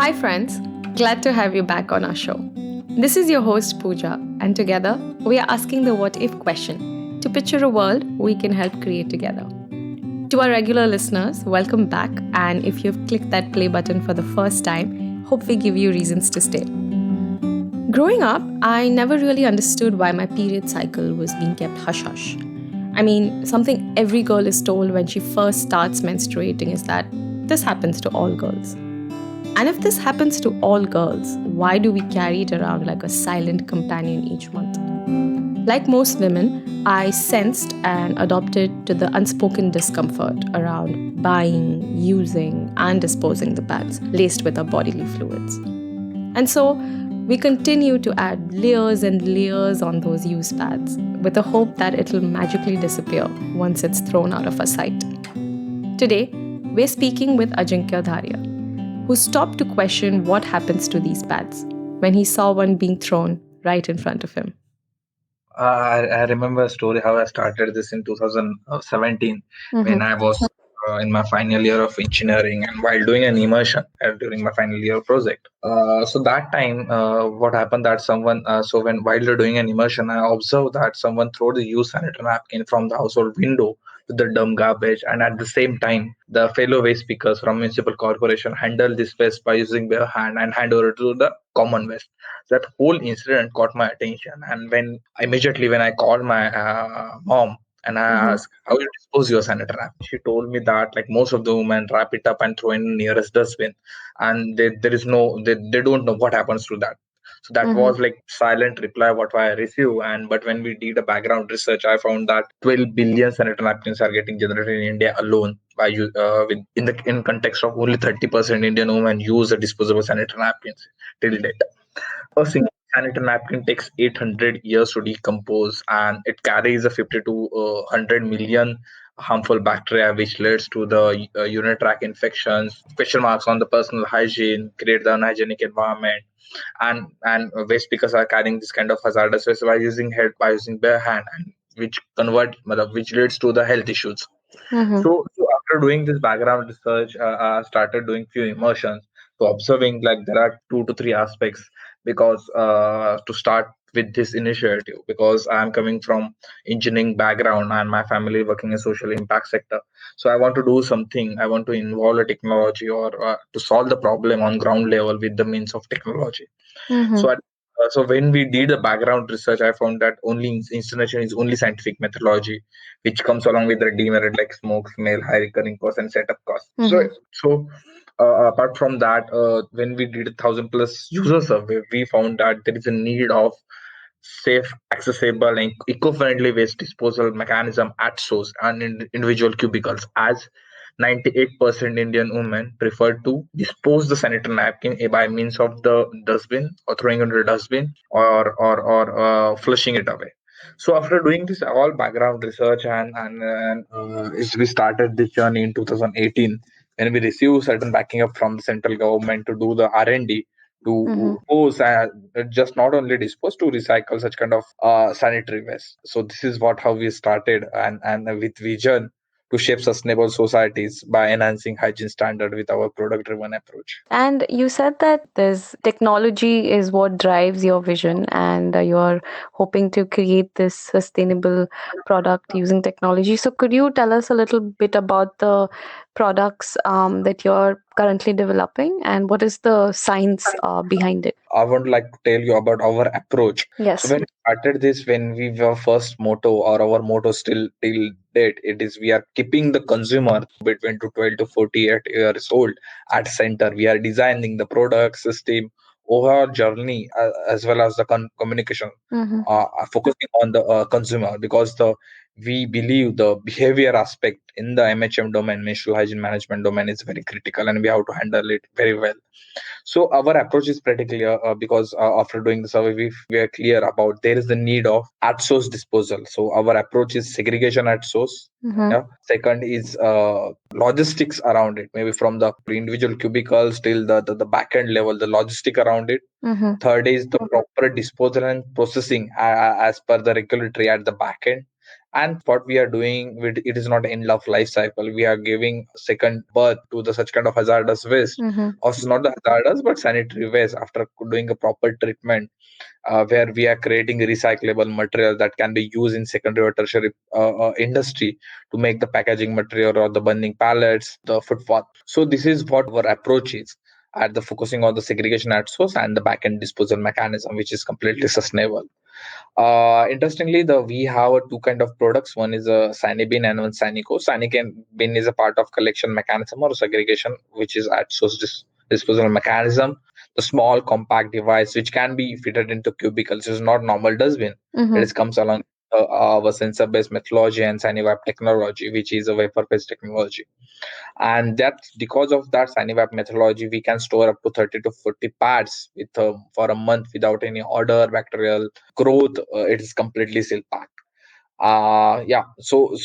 Hi, friends. Glad to have you back on our show. This is your host, Pooja, and together we are asking the what if question to picture a world we can help create together. To our regular listeners, welcome back. And if you've clicked that play button for the first time, hope we give you reasons to stay. Growing up, I never really understood why my period cycle was being kept hush hush. I mean, something every girl is told when she first starts menstruating is that this happens to all girls. And if this happens to all girls, why do we carry it around like a silent companion each month? Like most women, I sensed and adopted to the unspoken discomfort around buying, using, and disposing the pads laced with our bodily fluids. And so we continue to add layers and layers on those used pads with the hope that it'll magically disappear once it's thrown out of our sight. Today, we're speaking with Ajinkya Dhariya, who stopped to question what happens to these pads when he saw one being thrown right in front of him. I remember a story how I started this in 2017 when Mm-hmm. I was in my final year of engineering and while doing an immersion during my final year project. So that time, what happened that so when while you're doing an immersion, I observed that someone threw the used sanitary napkin from the household window to the dump garbage, and at the same time, the fellow waste pickers from municipal corporation handle this waste by using their hand and hand over to the common waste. That whole incident caught my attention, and when I called my mom and I Mm-hmm. asked how you dispose your sanitary napkin, she told me that like most of the women wrap it up and throw in nearest dustbin, and they don't know what happens to that. So that Mm-hmm. was like silent reply what I received. And but when we did a background research, I found that 12 billion sanitary napkins are getting generated in India alone by in context of only 30% Indian women use a disposable sanitary napkins till date. A single sanitary napkin takes 800 years to decompose, and it carries a 50 to 100 million harmful bacteria, which leads to the urinary tract infections. Question marks on the personal hygiene create the unhygienic environment, and waste pickers are carrying this kind of hazardous waste by using bare hand, and which leads to the health issues. Mm-hmm. So after doing this background research, I started doing few immersions. So observing like there are two to three aspects because to start with this initiative, because I am coming from engineering background and my family working in social impact sector. So I want to do something. I want to involve a technology or to solve the problem on ground level with the means of technology. Mm-hmm. So when we did the background research, I found that only installation is only scientific methodology, which comes along with the demerit like smoke, smell, high recurring costs, and setup costs. Mm-hmm. So apart from that, when we did a 1,000+ user survey, we found that there is a need of safe, accessible, and eco-friendly waste disposal mechanism at source and in individual cubicles, as 98% Indian women prefer to dispose the sanitary napkin by means of the dustbin or throwing into the dustbin or flushing it away. So after doing this all background research we started this journey in 2018 when we received certain backing up from the central government to do the R&D Mm-hmm. to dispose just not only dispose to recycle such kind of sanitary waste. So this is what how we started and with vision to shape sustainable societies by enhancing hygiene standard with our product driven approach. And you said that this technology is what drives your vision, and you're hoping to create this sustainable product using technology. So, could you tell us a little bit about the products that you're currently developing, and what is the science behind it? I would like to tell you about our approach. So Yes. when we started this, when we were first motto or our motto still till date, it is we are keeping the consumer between to 12 to 48 years old at center. We are designing the product system, overall journey as well as the communication, Mm-hmm. focusing on the consumer because the we believe the behavior aspect in the MHM domain, menstrual hygiene management domain, is very critical, and we have to handle it very well. So our approach is pretty clear because after doing the survey, we are clear about there is the need of at source disposal. So our approach is segregation at source. Mm-hmm. Yeah. Second is logistics around it, maybe from the individual cubicles till the back end level, the logistic around it. Mm-hmm. Third is the proper disposal and processing as per the regulatory at the back end. And what we are doing, it is not end of life cycle. We are giving second birth to the such kind of hazardous waste, also not the hazardous but sanitary waste, after doing a proper treatment, where we are creating recyclable material that can be used in secondary or tertiary industry to make the packaging material or the burning pallets, the footpath. So this is what our approach is, at the focusing on the segregation at source and the back end disposal mechanism, which is completely sustainable. Interestingly, the we have two kind of products. One is a Sani bin and one Sanico. Sani bin is a part of collection mechanism or segregation, which is at source disposal mechanism. The small compact device which can be fitted into cubicles is not normal dustbin. It is comes along our sensor based methodology and SaniWrap technology, which is a vapor phase technology. And that's because of that SaniWrap methodology, we can store up to 30 to 40 pads with for a month without any odor, bacterial growth. It is completely seal packed. Yeah, so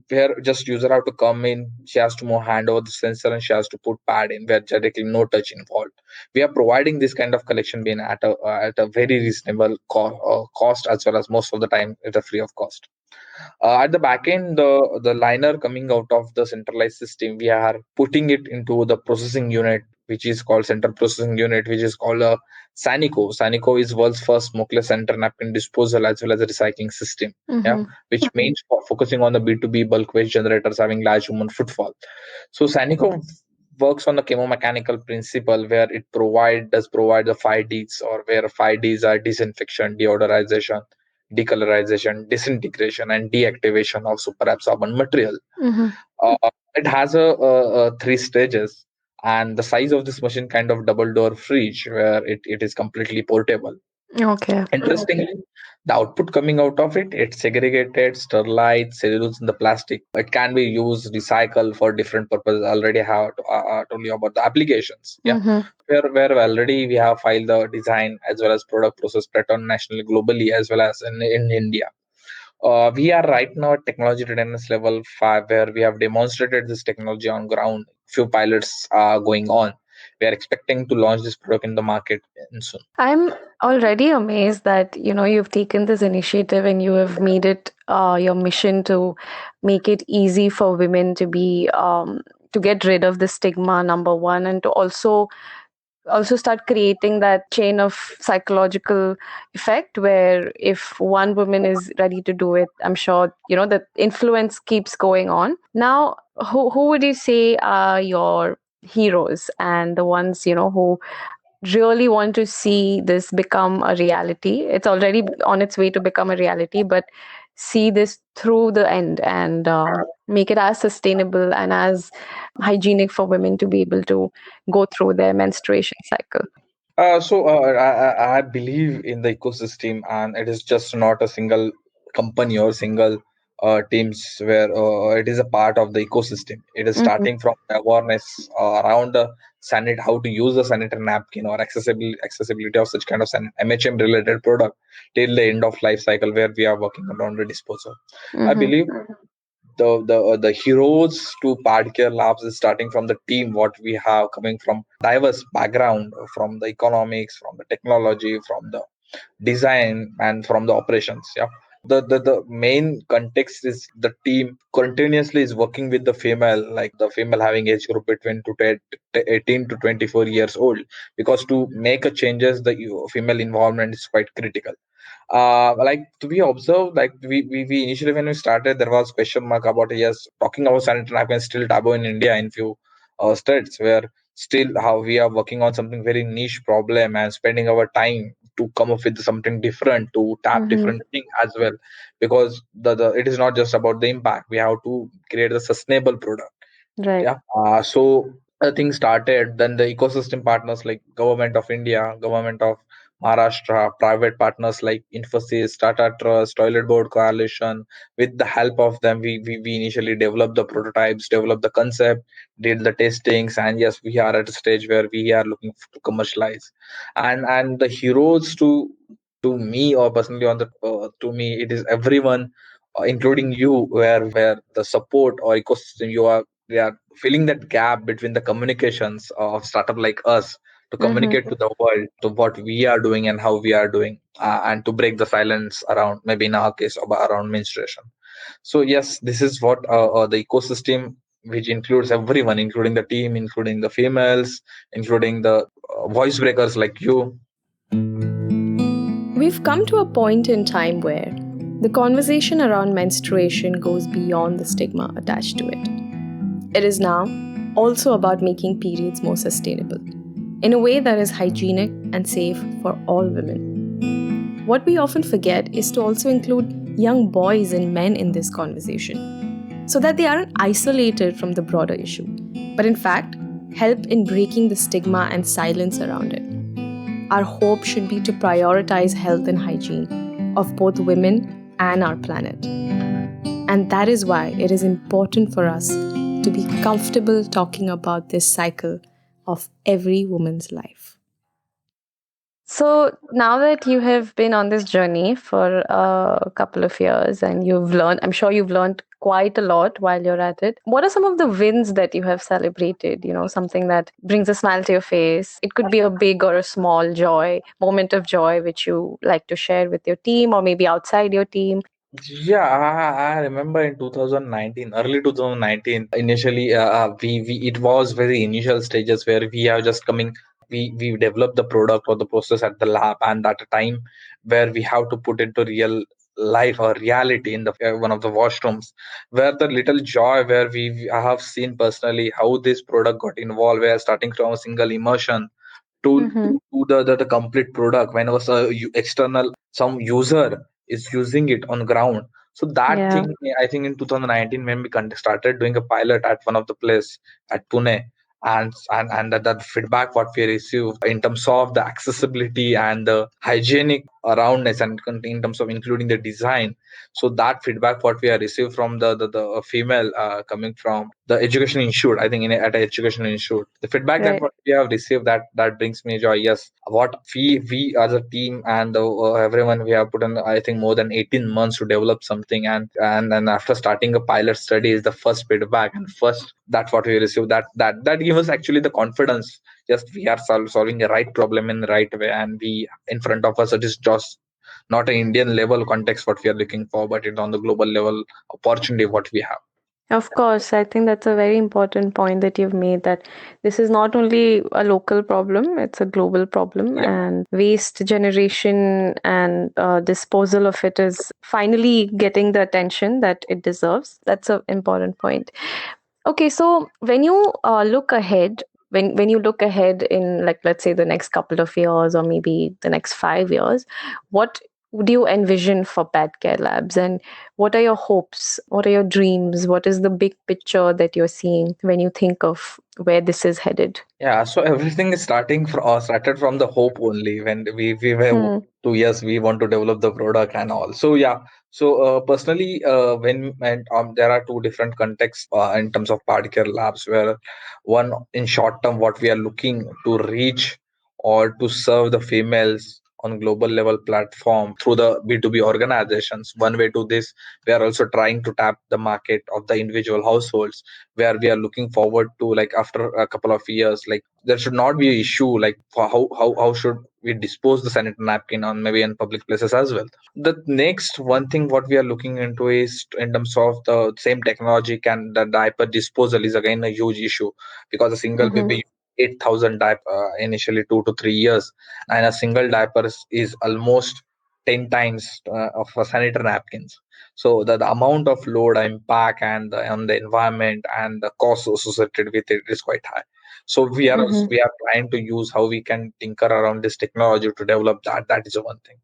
where just user have to come in, she has to move hand over the sensor and she has to put pad in, where directly no touch involved. We are providing this kind of collection bin at a very reasonable cost, as well as most of the time at a free of cost. At the back end, the liner coming out of the centralized system, we are putting it into the processing unit, which is called central processing unit, which is called a Sanico. Sanico is world's first smokeless center napkin disposal as well as a recycling system. Yeah, which means focusing on the B2B bulk waste generators having large human footfall. So Sanico works on the chemomechanical principle, where it does provide the 5Ds, or where 5Ds are disinfection, deodorization, decolorization, disintegration, and deactivation of superabsorbent material. Uh, it has a three stages, and the size of this machine kind of double door fridge, where it is completely portable. Okay. Interestingly, the output coming out of it, it's segregated, sterilized, cellulose in the plastic. It can be used, recycled for different purposes. I already have told you about the applications. Yeah, where already we have filed the design as well as product process pattern nationally, globally, as well as in India. We are right now at technology readiness level 5, where we have demonstrated this technology on ground. Few pilots are going on. We are expecting to launch this product in the market soon. I'm already amazed that you've taken this initiative and you have made it your mission to make it easy for women to be to get rid of the stigma, number one, and to also start creating that chain of psychological effect where if one woman is ready to do it, I'm sure the influence keeps going on. Now, who would you say are your heroes and the ones who really want to see this become a reality? It's already on its way to become a reality, but see this through the end and make it as sustainable and as hygienic for women to be able to go through their menstruation cycle. I believe in the ecosystem, and it is just not a single company or single teams, where it is a part of the ecosystem. It is Mhm. starting from awareness around the how to use the sanitary napkin, or accessibility of such kind of MHM related product, till the end of life cycle, where we are working around the disposal. I Mhm. believe the heroes to PadCare Labs is starting from the team what we have, coming from diverse background, from the economics, from the technology, from the design, and from the operations. Yeah, the main context is the team continuously is working with the female, like the female having age group between 18 to 24 years old, because to make a changes, the female involvement is quite critical. Like to be observed, like we initially, when we started, there was question mark about, yes, talking about sanitary napkins still taboo in India in few states, where still how we are working on something very niche problem and spending our time to come up with something different, to tap Mhm. different thing as well, because the it is not just about the impact. We have to create a sustainable product. Right. Yeah, so things started, then the ecosystem partners like government of India, government of Maharashtra, private partners like Infosys, Tata Trust, Toilet Board Coalition. With the help of them, we initially developed the prototypes, developed the concept, did the testings, and yes, we are at a stage where we are looking to commercialize. And the heroes to me, or personally on the to me, it is everyone, including you, where the support or ecosystem you are, they are filling that gap between the communications of startup like us, to Mhm. communicate to the world to what we are doing and how we are doing, and to break the silence around, maybe in our case, about around menstruation. So yes, this is what the ecosystem, which includes everyone, including the team, including the females, including the voice breakers like you. We've come to a point in time where the conversation around menstruation goes beyond the stigma attached to it. It is now also about making periods more sustainable in a way that is hygienic and safe for all women. What we often forget is to also include young boys and men in this conversation so that they aren't isolated from the broader issue, but in fact, help in breaking the stigma and silence around it. Our hope should be to prioritize health and hygiene of both women and our planet. And that is why it is important for us to be comfortable talking about this cycle of every woman's life. So, now that you have been on this journey for a couple of years and you've learned, I'm sure you've learned quite a lot while you're at it. What are some of the wins that you have celebrated? Something that brings a smile to your face. It could be a big or a small joy, moment of joy, which you like to share with your team or maybe outside your team. Yeah, I remember in 2019, early 2019, initially, we it was very initial stages where we are just coming. We developed the product or the process at the lab, and at a time where we have to put into real life or reality in the one of the washrooms, where the little joy where I have seen personally how this product got involved. We are starting from a single immersion to the complete product when was external some user is using it on ground. So that Yeah, thing, I think in 2019 when we started doing a pilot at one of the place at Pune, and that feedback what we received in terms of the accessibility and the hygienic aroundness and in terms of including the design. So that feedback what we have received from the female coming from the education institute, I think at an education institute, the feedback that right. what we have received, that brings me joy. Yes, what we as a team and everyone, we have put in, I think, more than 18 months to develop something, and after starting a pilot study is the first feedback and first that's what we receive, that gives us actually the confidence. Yes, we are solving the right problem in the right way, and we in front of us it is just not an Indian level context what we are looking for, but it's on the global level opportunity what we have. Of course, I think that's a very important point that you've made, that this is not only a local problem, it's a global problem, Yeah. and waste generation and disposal of it is finally getting the attention that it deserves. That's an important point. Okay, so when you look ahead, when you look ahead in, like, let's say the next couple of years or maybe the next 5 years, what do you envision for PadCare Labs, and what are your hopes? What are your dreams? What is the big picture that you're seeing when you think of where this is headed? Yeah, so everything is started from the hope only when we were Hmm. 2 years we want to develop the product and all. So yeah, so personally, when and there are two different contexts in terms of particle labs, where one in short term what we are looking to reach or to serve the females on global level platform through the B2B organizations. One way to this, we are also trying to tap the market of the individual households, where we are looking forward to, like, after a couple of years, like there should not be an issue like for how should we dispose the sanitary napkin on maybe in public places as well. The next one thing what we are looking into is in terms of the same technology, can the diaper disposal is again a huge issue, because a single Mm-hmm. baby 8,000 diaper initially 2 to 3 years, and a single diaper is almost 10 times of a sanitary napkins. So the amount of load impact and on the environment and the cost associated with it is quite high. So Mm-hmm. we are trying to use how we can tinker around this technology to develop that is the one thing.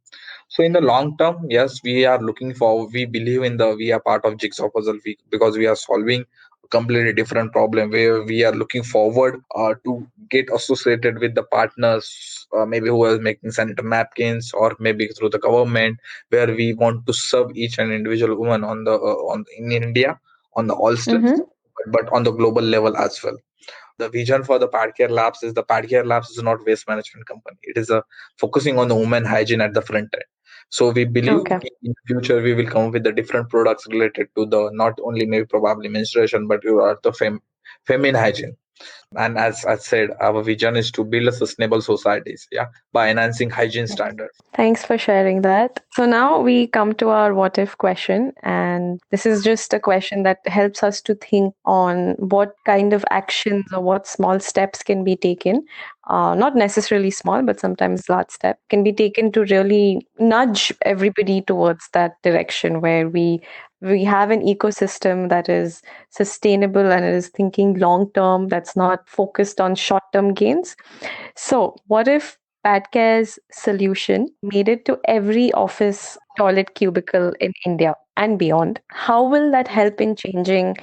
So in the long term, yes, we are looking for, we believe in the, we are part of jigsaw puzzle, because we are solving a completely different problem, where we are looking forward to get associated with the partners, maybe who are making sanitary napkins, or maybe through the government, where we want to serve each and individual woman on the on in India on the all steps, Mm-hmm. but on the global level as well. The vision for the PadCare Labs is, the PadCare Labs is not waste management company. It is a focusing on the women hygiene at the front end. So we believe Okay. in future we will come up with the different products related to the not only maybe probably menstruation, but the feminine hygiene. And as I said, our vision is to build a sustainable societies, yeah, by enhancing hygiene standards. Thanks for sharing that. So now we come to our what if question. And this is just a question that helps us to think on what kind of actions or what small steps can be taken. Not necessarily small, but sometimes large step can be taken to really nudge everybody towards that direction where we have an ecosystem that is sustainable and it is thinking long term, that's not focused on short term gains. So, what if PadCare's solution made it to every office toilet cubicle in India and beyond? How will that help in changing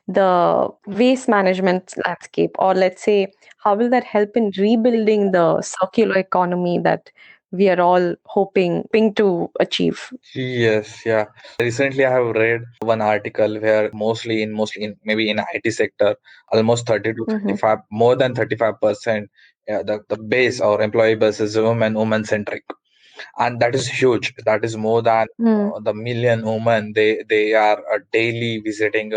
the waste management landscape? Or let's say, how will that help in rebuilding the circular economy that we are all hoping to achieve? Yes, yeah. Recently, I have read one article where mostly in maybe in IT sector, almost 30 to Mm-hmm. 35, more than 35%, the base or employee base is women centric, and that is huge. That is more than Mm. the million women. They are daily visiting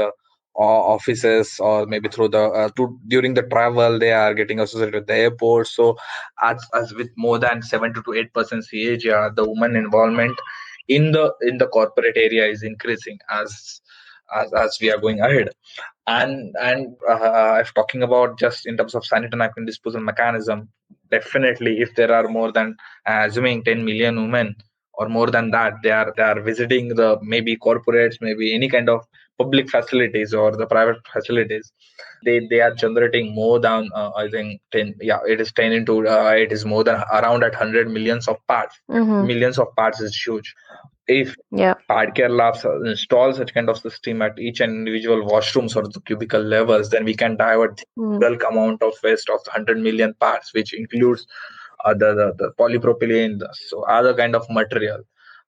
offices, or maybe through the during the travel they are getting associated with the airport. So as with more than 70 to 8% CAGR, the women involvement in the corporate area is increasing as we are going ahead. And if talking about just in terms of sanitary napkin disposal mechanism, definitely if there are more than assuming 10 million women or more than that, they are visiting the maybe corporates, maybe any kind of public facilities or the private facilities. They are generating more than I think 10, yeah, it is 10 into it is more than around at 100 millions of parts. Mm-hmm. Millions of parts is huge. If Yeah. PadCare Labs install such kind of system at each and individual washrooms or the cubicle levels, then we can divert the Mm. bulk amount of waste of 100 million parts, which includes the polypropylene, so other kind of material.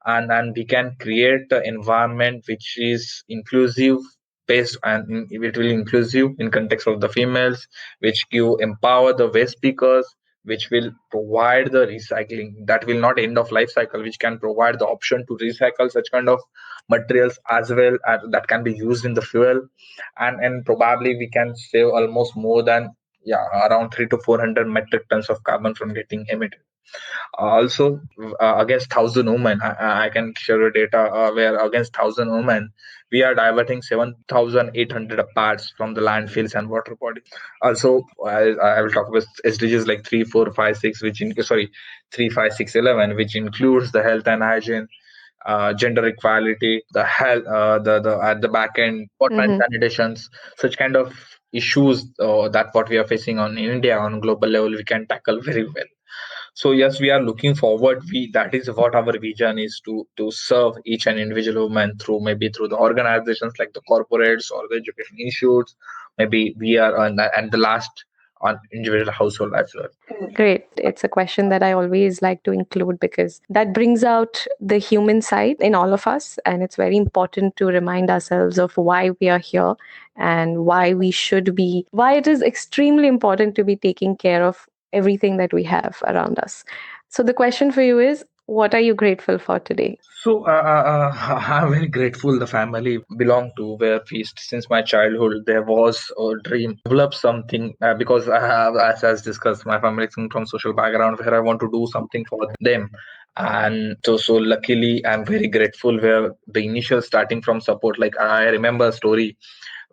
And we can create an environment which is inclusive based, and it will inclusive in context of the females, which give empower the waste speakers, which will provide the recycling that will not end of life cycle, which can provide the option to recycle such kind of materials as well as that can be used in the fuel. And probably we can save almost more than, yeah, around 3 to 400 metric tons of carbon from getting emitted. Also, against 1,000 women, I can share the data where against 1,000 women, we are diverting 7,800 parts from the landfills and water bodies. Also, I will talk about SDGs like 3, 4, 5, 6, which in, sorry, 3, 5, 6, 11, which includes the health and hygiene, gender equality, the health, the at the back end, water and Mm-hmm. sanitations, such kind of issues that what we are facing on in India on global level, we can tackle very well. So yes, we are looking forward. We That is what our vision is, to serve each and individual woman through maybe through the organizations like the corporates or the education institutes. Maybe we are on and the last on individual household as well. Great. It's a question that I always like to include because that brings out the human side in all of us. And it's very important to remind ourselves of why we are here and why it is extremely important to be taking care of everything that we have around us. So the question for you is, what are you grateful for today? So I'm very grateful the family belong to, where we since my childhood there was a dream develop something, because I have, as discussed, my family is from social background where I want to do something for them. And so luckily I'm very grateful where the initial starting from support, like I remember a story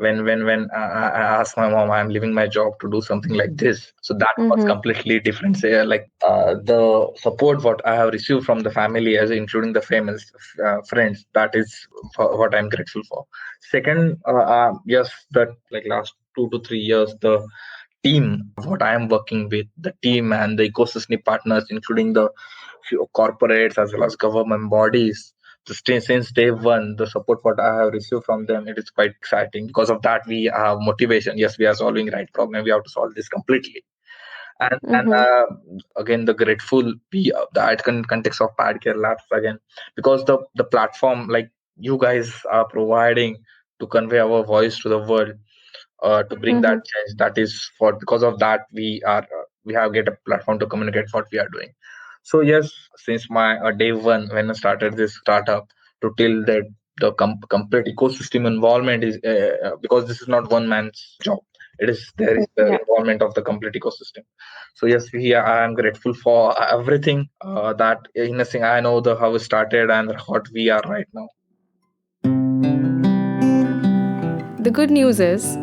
when I asked my mom, I'm leaving my job to do something like this. So that was Mm-hmm. completely different. Say, like the support what I have received from the family, as including the famous friends, that is what I'm grateful for. Second, yes, that like last 2 to 3 years, the team what I am working with, the team and the ecosystem partners, including the few corporates as well as government bodies. Since day one, the support what I have received from them, it is quite exciting. Because of that, we have motivation. Yes, we are solving right problem. We have to solve this completely. And Mm-hmm. again, the grateful we the icon context of PadCare Labs again, because the platform like you guys are providing to convey our voice to the world, to bring that Mm-hmm. change. That is for because of that we have get a platform to communicate what we are doing. So yes, since my day one when I started this startup to till that the complete ecosystem involvement is because this is not one man's job. There is the Yeah. involvement of the complete ecosystem. So yes, I am grateful for everything that in a thing I know the how it started and what we are right now. The good news is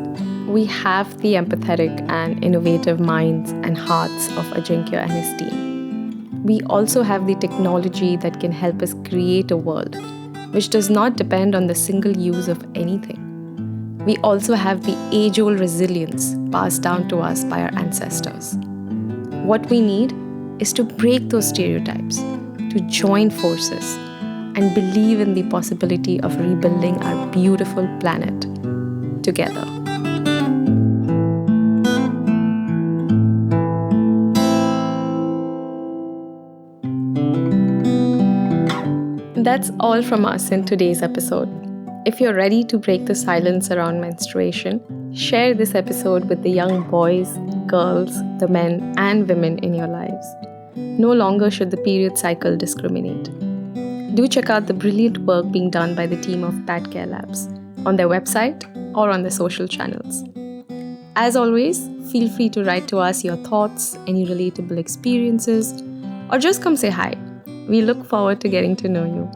we have the empathetic and innovative minds and hearts of Ajinkya and his team. We also have the technology that can help us create a world which does not depend on the single use of anything. We also have the age old resilience passed down to us by our ancestors. What we need is to break those stereotypes, to join forces, and believe in the possibility of rebuilding our beautiful planet together. That's all from us in today's episode. If you're ready to break the silence around menstruation, share this episode with the young boys, girls, the men, and women in your lives. No longer should the period cycle discriminate. Do check out the brilliant work being done by the team of PadCare Labs on their website or on their social channels. As always, feel free to write to us your thoughts, any relatable experiences, or just come say hi. We look forward to getting to know you.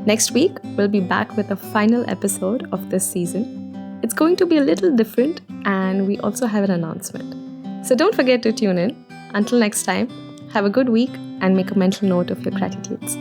Next week, we'll be back with a final episode of this season. It's going to be a little different, and we also have an announcement. So don't forget to tune in. Until next time, have a good week and make a mental note of your gratitudes.